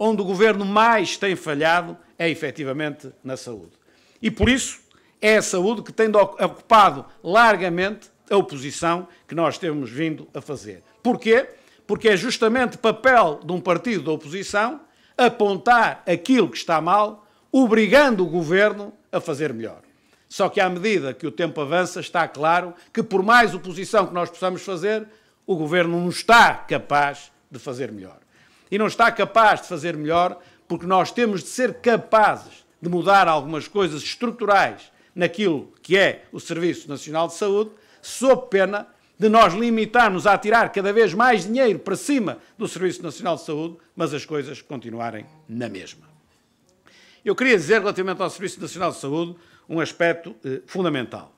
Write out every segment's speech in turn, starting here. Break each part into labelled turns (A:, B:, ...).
A: onde o Governo mais tem falhado é efetivamente na saúde. E por isso é a saúde que tem ocupado largamente a oposição que nós temos vindo a fazer. Porquê? Porque é justamente papel de um partido da oposição apontar aquilo que está mal, obrigando o Governo a fazer melhor. Só que à medida que o tempo avança, está claro que por mais oposição que nós possamos fazer, o Governo não está capaz de fazer melhor. E não está capaz de fazer melhor porque nós temos de ser capazes de mudar algumas coisas estruturais naquilo que é o Serviço Nacional de Saúde, sob pena de nós limitarmos a tirar cada vez mais dinheiro para cima do Serviço Nacional de Saúde, mas as coisas continuarem na mesma. Eu queria dizer, relativamente ao Serviço Nacional de Saúde, um aspecto fundamental.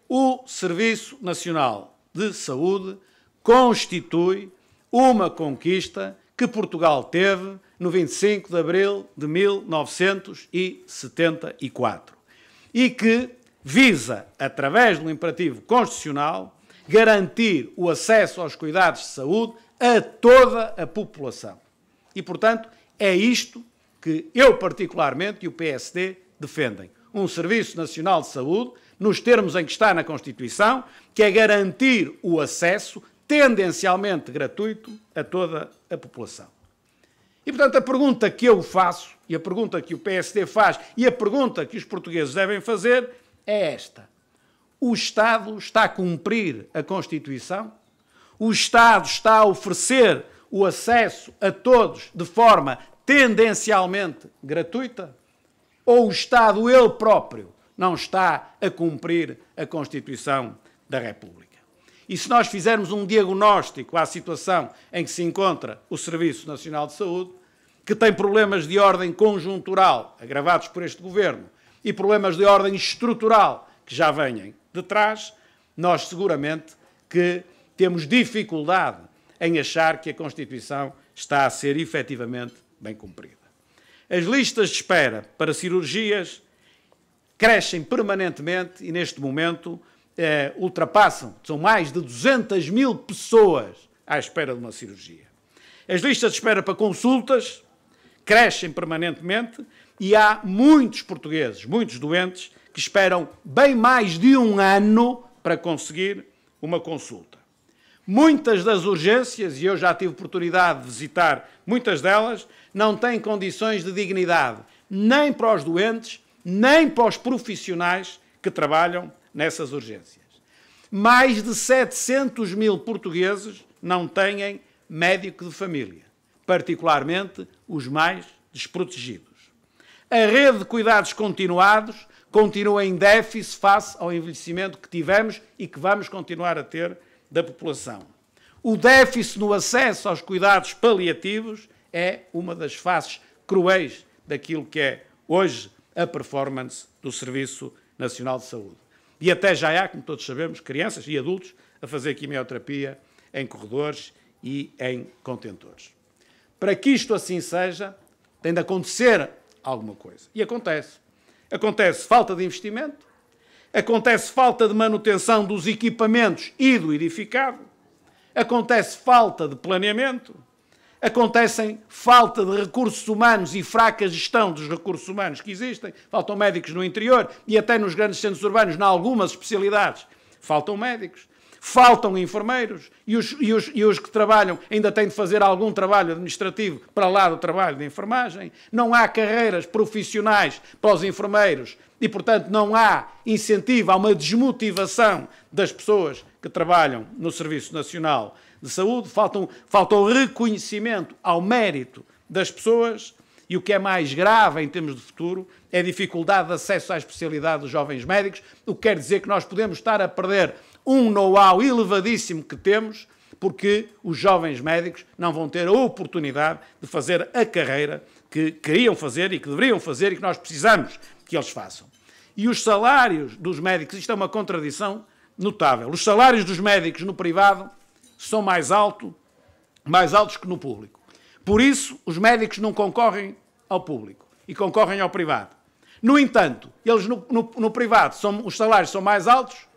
A: O Serviço Nacional de Saúde constitui uma conquista que Portugal teve no 25 de abril de 1974 e que visa, através de um imperativo constitucional, garantir o acesso aos cuidados de saúde a toda a população. E, portanto, é isto que eu particularmente e o PSD defendem. Um Serviço Nacional de Saúde, nos termos em que está na Constituição, que é garantir o acesso tendencialmente gratuito a toda a população. E, portanto, a pergunta que eu faço, e a pergunta que o PSD faz, e a pergunta que os portugueses devem fazer é esta. O Estado está a cumprir a Constituição? O Estado está a oferecer o acesso a todos de forma tendencialmente gratuita? Ou o Estado, ele próprio, não está a cumprir a Constituição da República? E se nós fizermos um diagnóstico à situação em que se encontra o Serviço Nacional de Saúde, que tem problemas de ordem conjuntural, agravados por este Governo, e problemas de ordem estrutural, que já vêm de trás, nós seguramente que temos dificuldade em achar que a Constituição está a ser efetivamente bem cumprida. As listas de espera para cirurgias crescem permanentemente e, neste momento, ultrapassam, são mais de 200 mil pessoas à espera de uma cirurgia. As listas de espera para consultas crescem permanentemente e há muitos portugueses, muitos doentes, que esperam bem mais de um ano para conseguir uma consulta. Muitas das urgências, e eu já tive oportunidade de visitar muitas delas, não têm condições de dignidade, nem para os doentes, nem para os profissionais que trabalham nessas urgências. Mais de 700 mil portugueses não têm médico de família, particularmente os mais desprotegidos. A rede de cuidados continuados continua em déficit face ao envelhecimento que tivemos e que vamos continuar a ter da população. O déficit no acesso aos cuidados paliativos é uma das faces cruéis daquilo que é hoje a performance do Serviço Nacional de Saúde. E até já há, como todos sabemos, crianças e adultos a fazer quimioterapia em corredores e em contentores. Para que isto assim seja, tem de acontecer alguma coisa. E acontece. Acontece falta de investimento, acontece falta de manutenção dos equipamentos e do edificado, acontece falta de planeamento, acontecem falta de recursos humanos e fraca gestão dos recursos humanos que existem, faltam médicos no interior e até nos grandes centros urbanos, em algumas especialidades, faltam médicos. Faltam enfermeiros e os que trabalham ainda têm de fazer algum trabalho administrativo para lá do trabalho de enfermagem. Não há carreiras profissionais para os enfermeiros e, portanto, não há incentivo, há uma desmotivação das pessoas que trabalham no Serviço Nacional de Saúde. Falta o reconhecimento ao mérito das pessoas e o que é mais grave em termos de futuro é a dificuldade de acesso à especialidade dos jovens médicos, o que quer dizer que nós podemos estar a perder um know-how elevadíssimo que temos, porque os jovens médicos não vão ter a oportunidade de fazer a carreira que queriam fazer e que deveriam fazer e que nós precisamos que eles façam. E os salários dos médicos, isto é uma contradição notável, os salários dos médicos no privado são mais altos que no público. Por isso, os médicos não concorrem ao público e concorrem ao privado. No entanto, eles no privado os salários são mais altos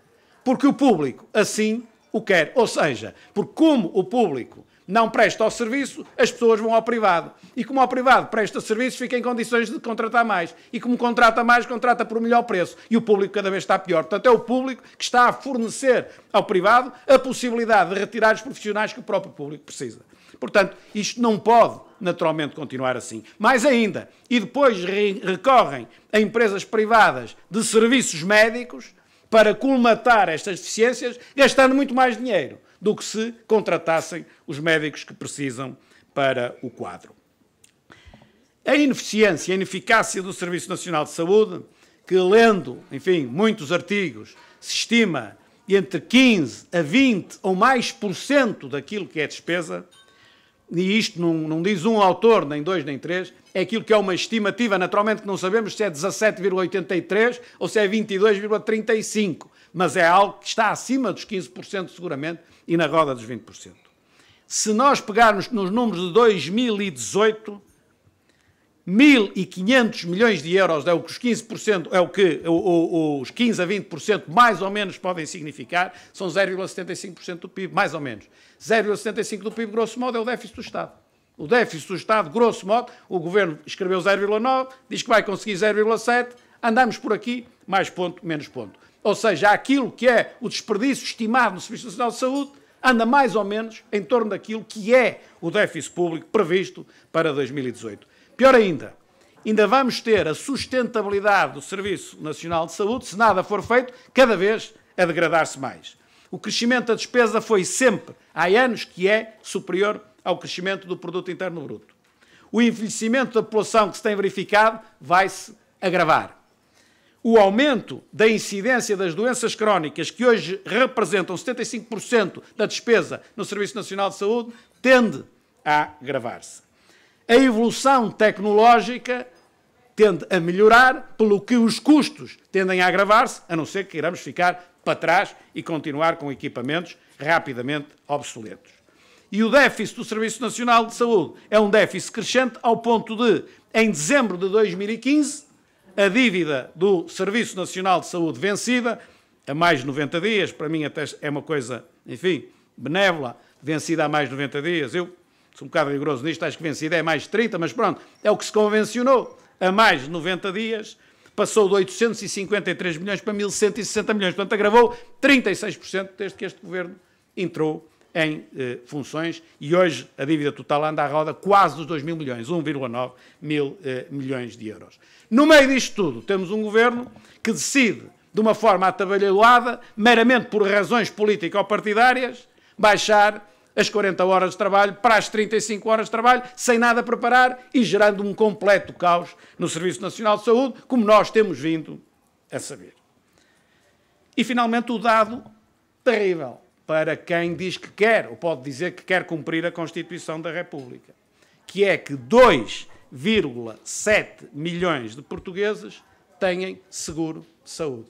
A: porque o público assim o quer. Ou seja, porque como o público não presta o serviço, as pessoas vão ao privado. E como ao privado presta serviço, fica em condições de contratar mais. E como contrata mais, contrata por melhor preço. E o público cada vez está pior. Portanto, é o público que está a fornecer ao privado a possibilidade de retirar os profissionais que o próprio público precisa. Portanto, isto não pode, naturalmente, continuar assim. Mais ainda, e depois recorrem a empresas privadas de serviços médicos para colmatar estas deficiências, gastando muito mais dinheiro do que se contratassem os médicos que precisam para o quadro. A ineficiência e a ineficácia do Serviço Nacional de Saúde, que lendo, enfim, muitos artigos, se estima entre 15% a 20% ou mais por cento daquilo que é despesa, e isto não diz um autor, nem dois, nem três, é aquilo que é uma estimativa, naturalmente que não sabemos se é 17,83% ou se é 22,35%, mas é algo que está acima dos 15% seguramente e na roda dos 20%. Se nós pegarmos nos números de 2018, 1.500 milhões de euros é o que os 15%, é o que os 15% a 20% mais ou menos podem significar, são 0,75% do PIB, mais ou menos. 0,75% do PIB, grosso modo, é o déficit do Estado. O déficit do Estado, grosso modo, o Governo escreveu 0,9%, diz que vai conseguir 0,7%, andamos por aqui, mais ponto, menos ponto. Ou seja, aquilo que é o desperdício estimado no Serviço Nacional de Saúde anda mais ou menos em torno daquilo que é o déficit público previsto para 2018. Pior ainda vamos ter a sustentabilidade do Serviço Nacional de Saúde, se nada for feito, cada vez a degradar-se mais. O crescimento da despesa foi sempre, há anos, que é superior ao crescimento do Produto Interno Bruto. O envelhecimento da população que se tem verificado vai-se agravar. O aumento da incidência das doenças crónicas, que hoje representam 75% da despesa no Serviço Nacional de Saúde, tende a agravar-se. A evolução tecnológica tende a melhorar, pelo que os custos tendem a agravar-se, a não ser que queiramos ficar para trás e continuar com equipamentos rapidamente obsoletos. E o déficit do Serviço Nacional de Saúde é um déficit crescente ao ponto de, em dezembro de 2015, a dívida do Serviço Nacional de Saúde vencida, a mais de 90 dias, para mim até é uma coisa, enfim, benévola, vencida há mais de 90 dias, eu sou um bocado rigoroso nisto, acho que vencida é mais de 30, mas pronto, é o que se convencionou, a mais de 90 dias, passou de 853 milhões para 1.160 milhões, portanto agravou 36% desde que este Governo entrou em funções e hoje a dívida total anda à roda quase dos 2.000 milhões, 1,9 mil milhões de euros. No meio disto tudo, temos um Governo que decide, de uma forma atabalhoada, meramente por razões político-partidárias, baixar as 40 horas de trabalho para as 35 horas de trabalho, sem nada preparar e gerando um completo caos no Serviço Nacional de Saúde, como nós temos vindo a saber. E, finalmente, o dado terrível para quem diz que quer, ou pode dizer que quer cumprir a Constituição da República, que é que 2,7 milhões de portugueses têm seguro de saúde.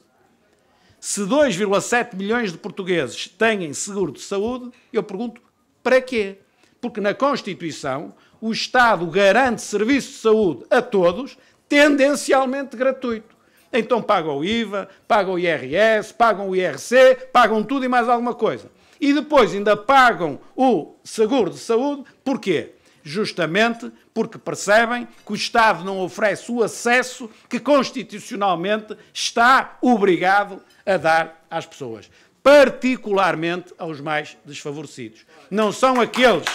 A: Se 2,7 milhões de portugueses têm seguro de saúde, eu pergunto, para quê? Porque na Constituição o Estado garante serviço de saúde a todos, tendencialmente gratuito. Então pagam o IVA, pagam o IRS, pagam o IRC, pagam tudo e mais alguma coisa. E depois ainda pagam o seguro de saúde, porquê? Justamente porque percebem que o Estado não oferece o acesso que constitucionalmente está obrigado a dar às pessoas, particularmente aos mais desfavorecidos. Não são aqueles...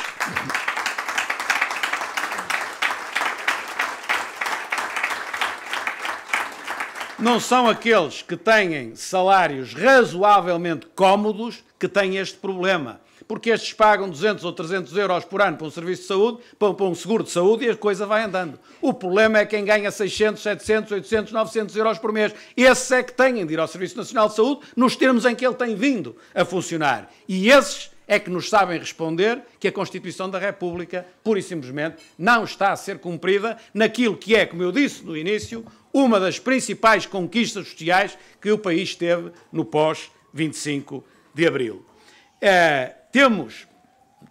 A: Não são aqueles que têm salários razoavelmente cómodos que têm este problema. Porque estes pagam 200 ou 300 euros por ano para um serviço de saúde, para um seguro de saúde, e a coisa vai andando. O problema é quem ganha 600, 700, 800, 900 euros por mês. Esses é que têm de ir ao Serviço Nacional de Saúde nos termos em que ele tem vindo a funcionar. E esses é que nos sabem responder que a Constituição da República, pura e simplesmente, não está a ser cumprida naquilo que é, como eu disse no início, uma das principais conquistas sociais que o país teve no pós-25 de Abril.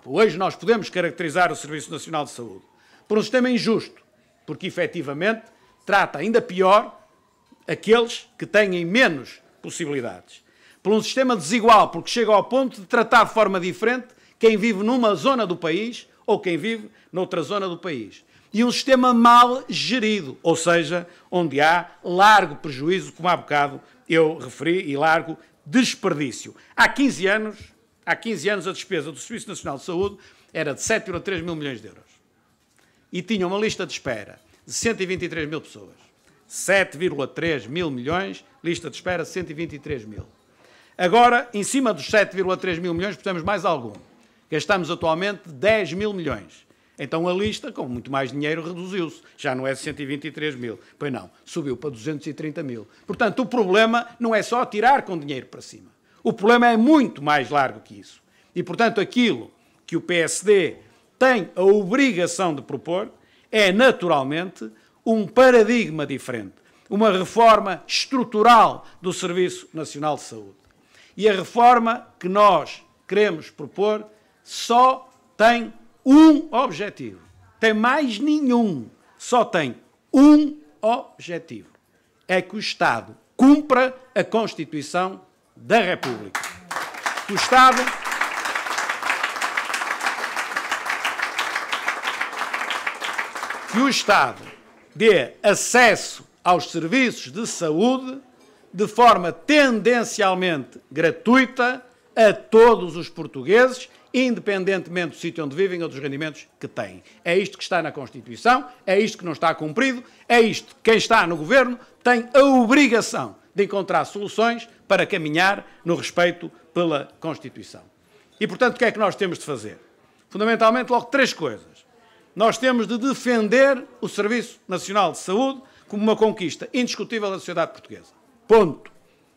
A: Hoje nós podemos caracterizar o Serviço Nacional de Saúde por um sistema injusto, porque efetivamente trata ainda pior aqueles que têm menos possibilidades. Por um sistema desigual, porque chega ao ponto de tratar de forma diferente quem vive numa zona do país ou quem vive noutra zona do país. E um sistema mal gerido, ou seja, onde há largo prejuízo, como há bocado eu referi, e largo desperdício. Há 15 anos a despesa do Serviço Nacional de Saúde era de 7,3 mil milhões de euros. E tinha uma lista de espera de 123 mil pessoas. 7,3 mil milhões, lista de espera 123 mil. Agora, em cima dos 7,3 mil milhões, precisamos mais algum. Gastamos atualmente 10 mil milhões. Então a lista, com muito mais dinheiro, reduziu-se. Já não é 123 mil. Pois não, subiu para 230 mil. Portanto, o problema não é só tirar com dinheiro para cima. O problema é muito mais largo que isso. E, portanto, aquilo que o PSD tem a obrigação de propor é, naturalmente, um paradigma diferente. Uma reforma estrutural do Serviço Nacional de Saúde. E a reforma que nós queremos propor só tem um objetivo. Tem mais nenhum. Só tem um objetivo. É que o Estado cumpra a Constituição da República. Que o Estado dê acesso aos serviços de saúde de forma tendencialmente gratuita a todos os portugueses, independentemente do sítio onde vivem ou dos rendimentos que têm. É isto que está na Constituição, é isto que não está cumprido, é isto que quem está no Governo tem a obrigação de encontrar soluções para caminhar no respeito pela Constituição. E, portanto, o que é que nós temos de fazer? Fundamentalmente, logo, 3 coisas. Nós temos de defender o Serviço Nacional de Saúde como uma conquista indiscutível da sociedade portuguesa. Ponto.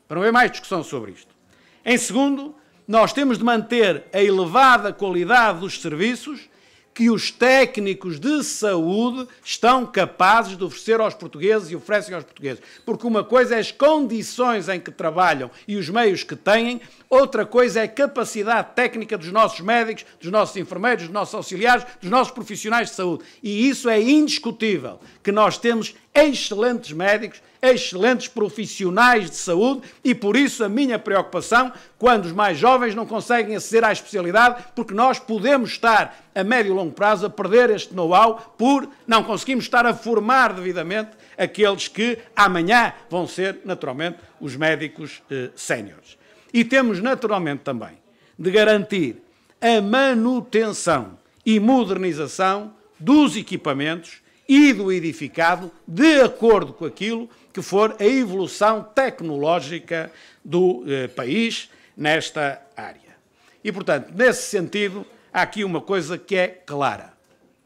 A: Para não haver mais discussão sobre isto. Em segundo, nós temos de manter a elevada qualidade dos serviços que os técnicos de saúde estão capazes de oferecer aos portugueses e oferecem aos portugueses. Porque uma coisa é as condições em que trabalham e os meios que têm, outra coisa é a capacidade técnica dos nossos médicos, dos nossos enfermeiros, dos nossos auxiliares, dos nossos profissionais de saúde. E isso é indiscutível, que nós temos excelentes médicos, excelentes profissionais de saúde e, por isso, a minha preocupação quando os mais jovens não conseguem aceder à especialidade, porque nós podemos estar, a médio e longo prazo, a perder este know-how por não conseguimos estar a formar devidamente aqueles que amanhã vão ser, naturalmente, os médicos séniores. E temos, naturalmente, também de garantir a manutenção e modernização dos equipamentos e do edificado de acordo com aquilo que for a evolução tecnológica do país nesta área. E, portanto, nesse sentido, há aqui uma coisa que é clara.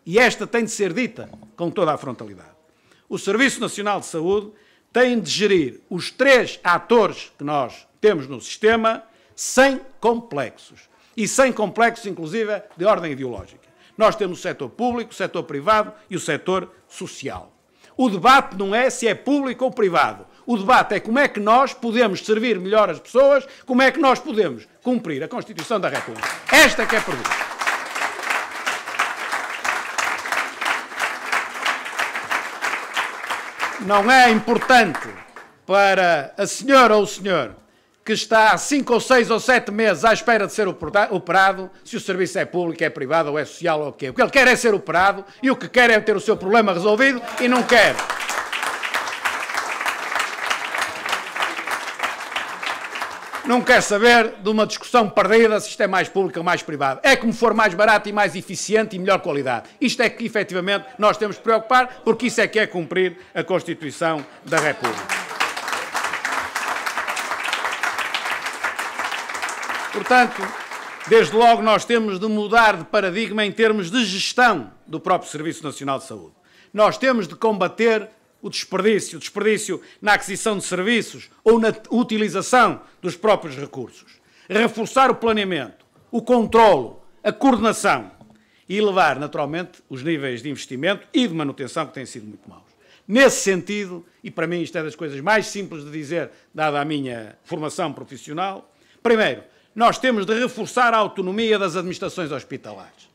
A: E esta tem de ser dita com toda a frontalidade. O Serviço Nacional de Saúde tem de gerir os 3 atores que nós temos no sistema sem complexos. E sem complexos, inclusive, de ordem ideológica. Nós temos o setor público, o setor privado e o setor social. O debate não é se é público ou privado. O debate é como é que nós podemos servir melhor as pessoas, como é que nós podemos cumprir a Constituição da República. Esta é que é a pergunta. Não é importante para a senhora ou o senhor que está há 5 ou 6 ou 7 meses à espera de ser operado, se o serviço é público, é privado ou é social ou o quê. O que ele quer é ser operado e o que quer é ter o seu problema resolvido e não quer. Não quer saber de uma discussão perdida se isto é mais público ou mais privado. É como for mais barato e mais eficiente e melhor qualidade. Isto é que, efetivamente, nós temos de preocupar, porque isso é que é cumprir a Constituição da República. Portanto, desde logo nós temos de mudar de paradigma em termos de gestão do próprio Serviço Nacional de Saúde. Nós temos de combater o desperdício na aquisição de serviços ou na utilização dos próprios recursos. Reforçar o planeamento, o controlo, a coordenação e elevar, naturalmente, os níveis de investimento e de manutenção que têm sido muito maus. Nesse sentido, e para mim isto é das coisas mais simples de dizer, dada a minha formação profissional, primeiro, nós temos de reforçar a autonomia das administrações hospitalares.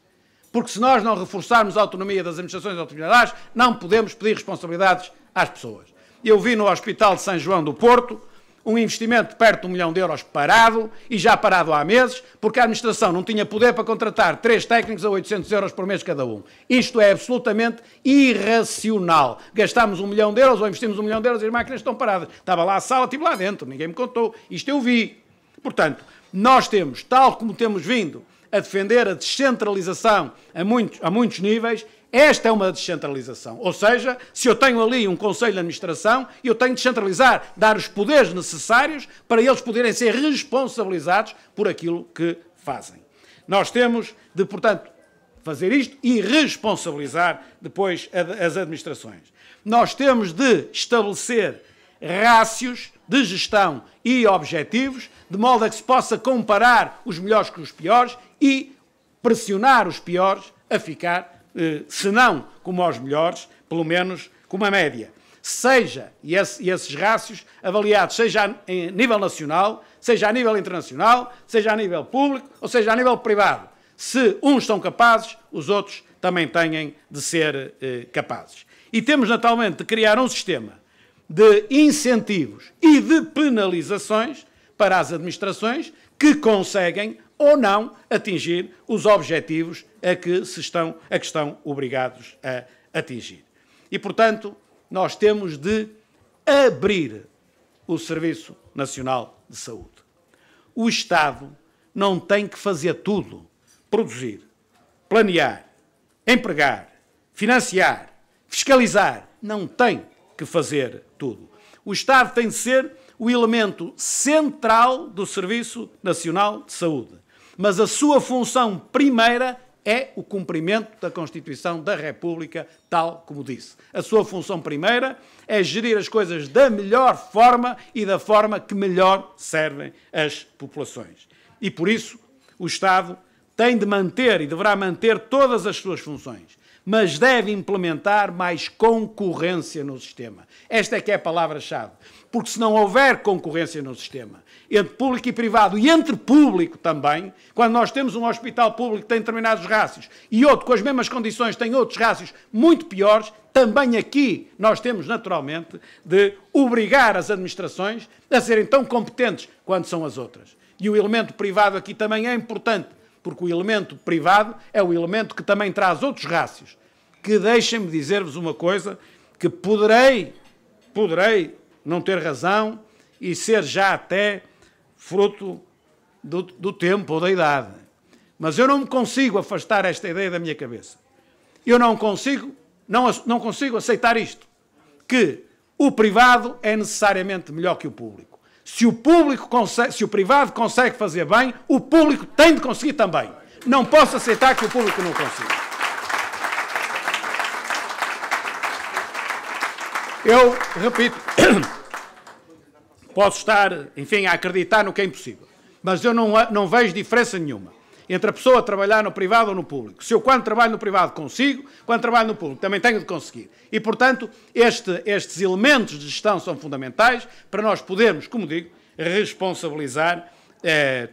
A: Porque se nós não reforçarmos a autonomia das administrações hospitalares, não podemos pedir responsabilidades às pessoas. Eu vi no Hospital de São João do Porto um investimento de perto de 1 milhão de euros parado, e já parado há meses, porque a administração não tinha poder para contratar 3 técnicos a 800 euros por mês cada um. Isto é absolutamente irracional. Gastámos 1 milhão de euros ou investimos 1 milhão de euros e as máquinas estão paradas. Estava lá a sala, estive lá dentro, ninguém me contou. Isto eu vi. Portanto, nós temos, tal como temos vindo a defender a descentralização a muitos níveis, esta é uma descentralização. Ou seja, se eu tenho ali um Conselho de Administração, eu tenho de descentralizar, dar os poderes necessários para eles poderem ser responsabilizados por aquilo que fazem. Nós temos de, portanto, fazer isto e responsabilizar depois as administrações. Nós temos de estabelecer rácios de gestão e objetivos, de modo a que se possa comparar os melhores com os piores e pressionar os piores a ficar, se não como aos melhores, pelo menos como a média. Seja, e esses rácios avaliados, seja a nível nacional, seja a nível internacional, seja a nível público, ou seja a nível privado. Se uns são capazes, os outros também têm de ser capazes. E temos, naturalmente, de criar um sistema de incentivos e de penalizações para as administrações que conseguem ou não atingir os objetivos a que estão obrigados a atingir. E, portanto, nós temos de abrir o Serviço Nacional de Saúde. O Estado não tem que fazer tudo. Produzir, planear, empregar, financiar, fiscalizar. Não tem que fazer tudo. O Estado tem de ser o elemento central do Serviço Nacional de Saúde. Mas a sua função primeira é o cumprimento da Constituição da República, tal como disse. A sua função primeira é gerir as coisas da melhor forma e da forma que melhor servem as populações. E por isso o Estado tem de manter e deverá manter todas as suas funções, mas deve implementar mais concorrência no sistema. Esta é que é a palavra-chave. Porque se não houver concorrência no sistema, entre público e privado, e entre público também, quando nós temos um hospital público que tem determinados rácios e outro com as mesmas condições tem outros rácios muito piores, também aqui nós temos naturalmente de obrigar as administrações a serem tão competentes quanto são as outras. E o elemento privado aqui também é importante, porque o elemento privado é o elemento que também traz outros rácios, que deixem-me dizer-vos uma coisa, que poderei não ter razão e ser já até fruto do tempo ou da idade. Mas eu não me consigo afastar esta ideia da minha cabeça. Eu não consigo aceitar isto, que o privado é necessariamente melhor que o público. Se o privado consegue fazer bem, o público tem de conseguir também. Não posso aceitar que o público não consiga. Eu repito, posso estar, enfim, a acreditar no que é impossível, mas eu não vejo diferença nenhuma entre a pessoa trabalhar no privado ou no público. Se eu, quando trabalho no privado, consigo, quando trabalho no público, também tenho de conseguir. E, portanto, estes elementos de gestão são fundamentais para nós podermos, como digo, responsabilizar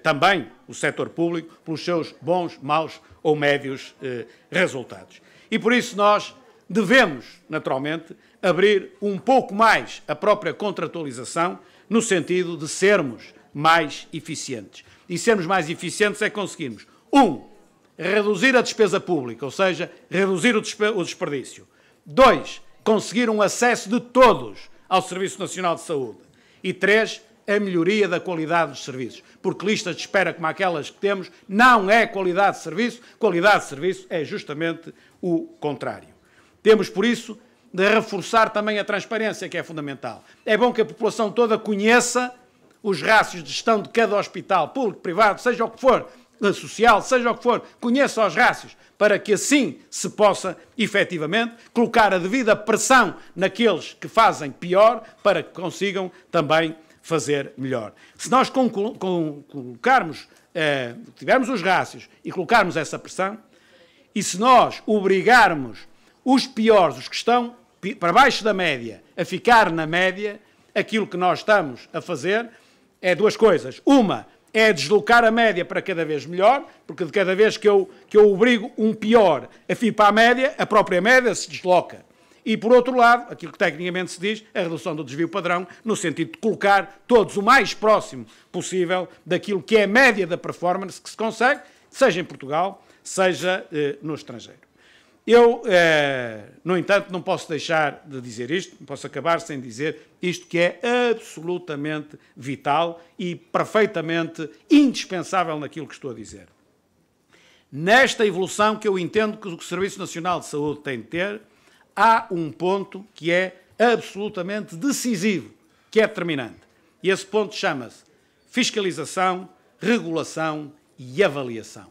A: também o setor público pelos seus bons, maus ou médios resultados. E, por isso, nós devemos, naturalmente, abrir um pouco mais a própria contratualização no sentido de sermos mais eficientes. E sermos mais eficientes é conseguirmos, reduzir a despesa pública, ou seja, reduzir o desperdício. 2, conseguir um acesso de todos ao Serviço Nacional de Saúde. E 3, a melhoria da qualidade dos serviços. Porque listas de espera como aquelas que temos não é qualidade de serviço é justamente o contrário. Temos, por isso, de reforçar também a transparência, que é fundamental. É bom que a população toda conheça os rácios de gestão de cada hospital, público, privado, seja o que for, social, seja o que for, conheça os rácios, para que assim se possa, efetivamente, colocar a devida pressão naqueles que fazem pior, para que consigam também fazer melhor. Se nós tivermos os rácios e colocarmos essa pressão, e se nós obrigarmos os piores, os que estão para baixo da média, a ficar na média, aquilo que nós estamos a fazer é duas coisas. Uma é deslocar a média para cada vez melhor, porque de cada vez que eu obrigo um pior a vir para a média, a própria média se desloca. E, por outro lado, aquilo que tecnicamente se diz, a redução do desvio padrão, no sentido de colocar todos o mais próximo possível daquilo que é a média da performance que se consegue, seja em Portugal, seja no estrangeiro. Eu, no entanto, não posso deixar de dizer isto, não posso acabar sem dizer isto que é absolutamente vital e perfeitamente indispensável naquilo que estou a dizer. Nesta evolução que eu entendo que o Serviço Nacional de Saúde tem de ter, há um ponto que é absolutamente decisivo, que é determinante. E esse ponto chama-se fiscalização, regulação e avaliação.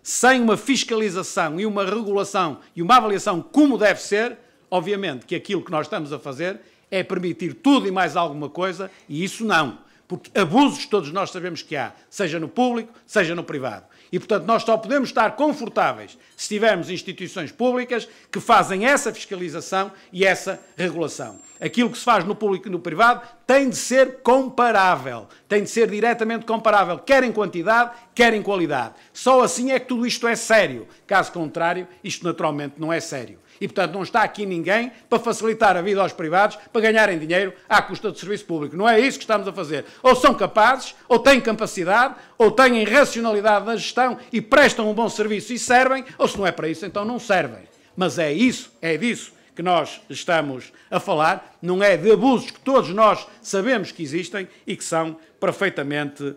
A: Sem uma fiscalização e uma regulação e uma avaliação como deve ser, obviamente que aquilo que nós estamos a fazer é permitir tudo e mais alguma coisa, e isso não. Porque abusos todos nós sabemos que há, seja no público, seja no privado. E, portanto, nós só podemos estar confortáveis se tivermos instituições públicas que fazem essa fiscalização e essa regulação. Aquilo que se faz no público e no privado tem de ser comparável, tem de ser diretamente comparável, quer em quantidade, quer em qualidade. Só assim é que tudo isto é sério. Caso contrário, isto naturalmente não é sério. E, portanto, não está aqui ninguém para facilitar a vida aos privados, para ganharem dinheiro à custa do serviço público. Não é isso que estamos a fazer. Ou são capazes, ou têm capacidade, ou têm racionalidade na gestão e prestam um bom serviço e servem, ou se não é para isso, então não servem. Mas é isso, é disso que nós estamos a falar, não é de abusos que todos nós sabemos que existem e que são perfeitamente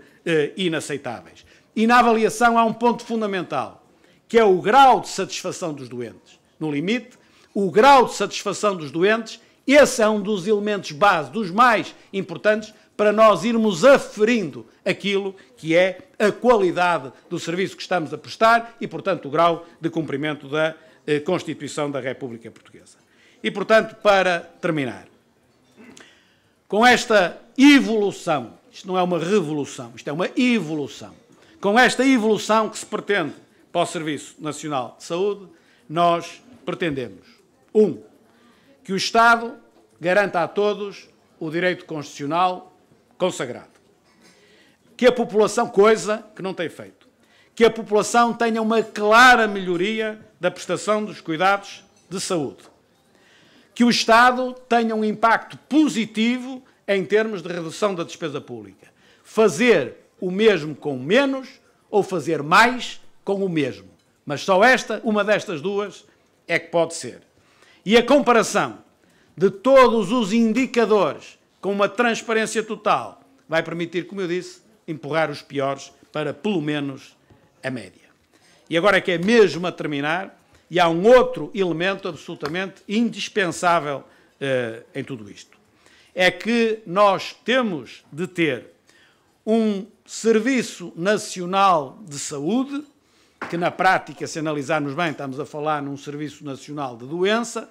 A: inaceitáveis. E na avaliação há um ponto fundamental, que é o grau de satisfação dos doentes. No limite, o grau de satisfação dos doentes, esse é um dos elementos base, dos mais importantes, para nós irmos aferindo aquilo que é a qualidade do serviço que estamos a prestar e, portanto, o grau de cumprimento da Constituição da República Portuguesa. E, portanto, para terminar, com esta evolução, isto não é uma revolução, isto é uma evolução, com esta evolução que se pretende para o Serviço Nacional de Saúde, nós pretendemos, que o Estado garanta a todos o direito constitucional consagrado. Que a população, coisa que não tem feito, que a população tenha uma clara melhoria da prestação dos cuidados de saúde. Que o Estado tenha um impacto positivo em termos de redução da despesa pública. Fazer o mesmo com menos ou fazer mais com o mesmo. Mas só uma destas duas é que pode ser. E a comparação de todos os indicadores com uma transparência total vai permitir, como eu disse, empurrar os piores para, pelo menos, a média. E agora é que é mesmo a terminar, e há um outro elemento absolutamente indispensável em tudo isto. É que nós temos de ter um Serviço Nacional de Saúde, que na prática, se analisarmos bem, estamos a falar num Serviço Nacional de Doença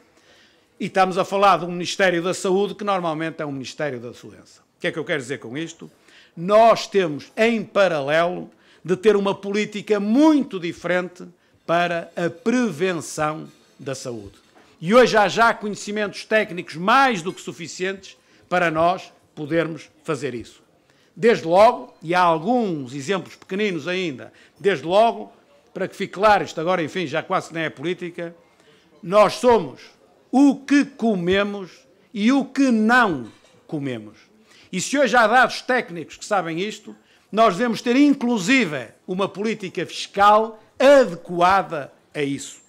A: e estamos a falar de um Ministério da Saúde que normalmente é um Ministério da Doença. O que é que eu quero dizer com isto? Nós temos, em paralelo, de ter uma política muito diferente para a prevenção da saúde. E hoje há já conhecimentos técnicos mais do que suficientes para nós podermos fazer isso. Desde logo, e há alguns exemplos pequeninos ainda, desde logo, para que fique claro, isto agora, enfim, já quase nem é política, nós somos o que comemos e o que não comemos. E se hoje há dados técnicos que sabem isto, nós devemos ter, inclusive, uma política fiscal adequada a isso.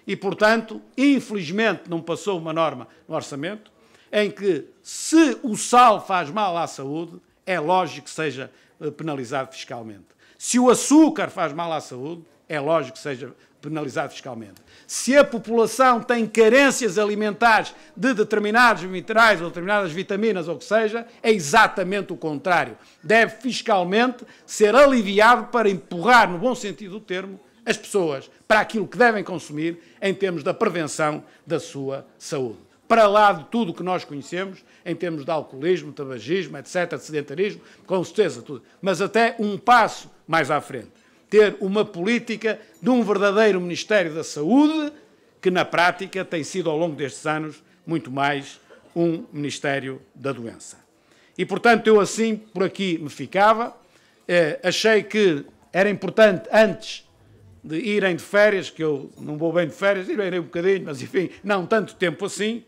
A: E, portanto, infelizmente não passou uma norma no orçamento em que, se o sal faz mal à saúde, é lógico que seja penalizado fiscalmente. Se o açúcar faz mal à saúde, é lógico que seja penalizado fiscalmente. Se a população tem carências alimentares de determinados minerais ou determinadas vitaminas ou o que seja, é exatamente o contrário. Deve fiscalmente ser aliviado para empurrar, no bom sentido do termo, as pessoas para aquilo que devem consumir em termos da prevenção da sua saúde. Para lá de tudo o que nós conhecemos, em termos de alcoolismo, tabagismo, etc., de sedentarismo, com certeza tudo. Mas até um passo mais à frente. Ter uma política de um verdadeiro Ministério da Saúde, que na prática tem sido ao longo destes anos muito mais um Ministério da Doença. E, portanto, eu assim por aqui me ficava. Achei que era importante, antes de irem de férias, que eu não vou bem de férias, irei um bocadinho, mas enfim, não tanto tempo assim,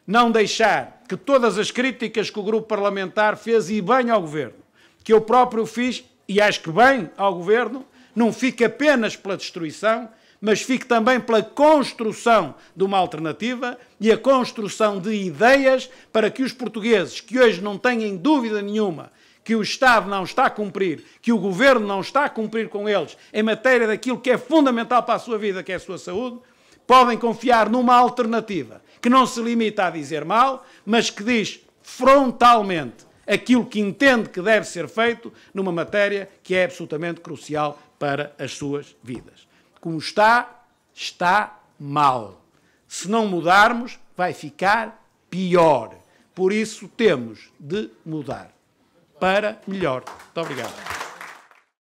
A: não deixar que todas as críticas que o grupo parlamentar fez e bem ao Governo, que eu próprio fiz, e acho que bem ao Governo, não fique apenas pela destruição, mas fique também pela construção de uma alternativa e a construção de ideias para que os portugueses, que hoje não têm dúvida nenhuma que o Estado não está a cumprir, que o Governo não está a cumprir com eles em matéria daquilo que é fundamental para a sua vida, que é a sua saúde, podem confiar numa alternativa que não se limita a dizer mal, mas que diz frontalmente aquilo que entende que deve ser feito numa matéria que é absolutamente crucial para as suas vidas. Como está, está mal. Se não mudarmos, vai ficar pior. Por isso temos de mudar para melhor. Muito obrigado.